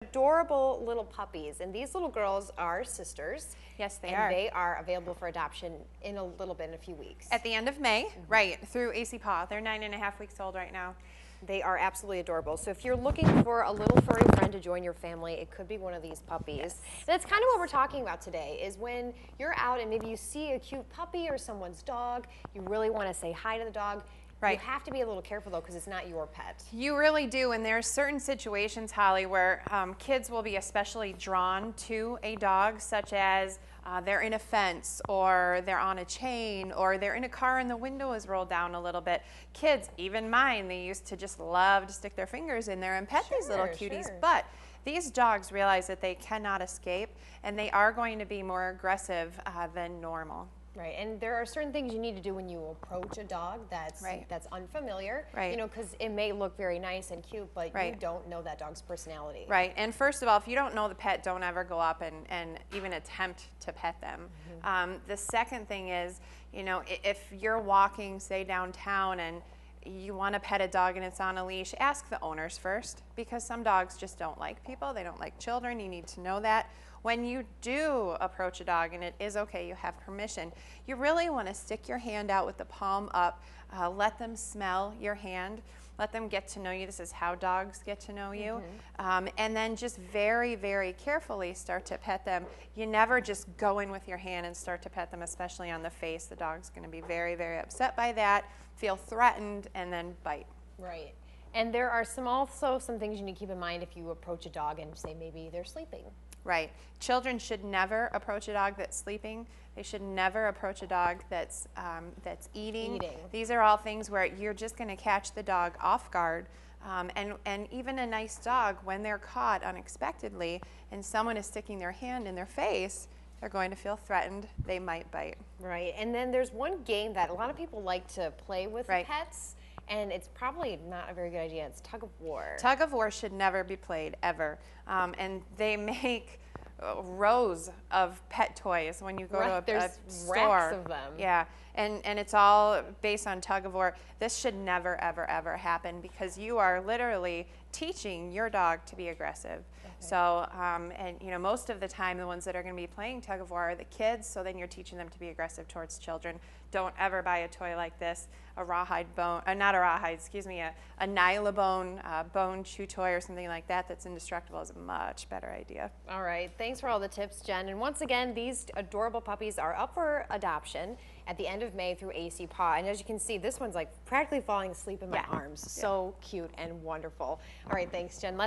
Adorable little puppies, and these little girls are sisters. Yes, they and are. They are available for adoption in a little bit, in a few weeks. At the end of May, right, through AC Paw. They're 9.5 weeks old right now. They are absolutely adorable. So if you're looking for a little furry friend to join your family, it could be one of these puppies. Yes. That's kind of what we're talking about today, is when you're out and maybe you see a cute puppy or someone's dog, you really want to say hi to the dog. Right. You have to be a little careful though, because it's not your pet. You really do, and there's certain situations, Holly, where kids will be especially drawn to a dog, such as they're in a fence, or they're on a chain, or they're in a car and the window is rolled down a little bit. Kids, even mine, they used to just love to stick their fingers in there and pet these little cuties, but these dogs realize that they cannot escape, and they are going to be more aggressive than normal. Right, and there are certain things you need to do when you approach a dog that's unfamiliar. Right. You know, because it may look very nice and cute, but right. you don't know that dog's personality. Right, and first of all, if you don't know the pet, don't ever go up and even attempt to pet them. The second thing is, you know, if you're walking, say, downtown and you want to pet a dog and it's on a leash, ask the owners first, because some dogs just don't like people. They don't like children. You need to know that. When you do approach a dog, and it is okay, you have permission, you really want to stick your hand out with the palm up, let them smell your hand, let them get to know you. This is how dogs get to know you. And then just very, very carefully start to pet them. You never just go in with your hand and start to pet them, especially on the face. The dog's going to be very, very upset by that, feel threatened, and then bite. Right. And there are also some things you need to keep in mind if you approach a dog and say maybe they're sleeping. Right. Children should never approach a dog that's sleeping. They should never approach a dog that's eating. These are all things where you're just going to catch the dog off guard. And even a nice dog, when they're caught unexpectedly and someone is sticking their hand in their face, they're going to feel threatened. They might bite. Right. And then there's one game that a lot of people like to play with pets. And it's probably not a very good idea. It's tug of war. Tug of war should never be played, ever. And they make rows of pet toys when you go to a store. Racks of them. Yeah, and it's all based on tug of war. This should never, ever, ever happen, because you are literally teaching your dog to be aggressive. So, and you know, most of the time the ones that are going to be playing tug of war are the kids, so then you're teaching them to be aggressive towards children. Don't ever buy a toy like this, a rawhide bone, not a rawhide, excuse me, a nylabone bone chew toy or something like that that's indestructible is a much better idea. All right, thanks for all the tips, Jen. And once again, these adorable puppies are up for adoption at the end of May through AC Paw. And as you can see, this one's like practically falling asleep in my arms. So cute and wonderful. All right, thanks, Jen.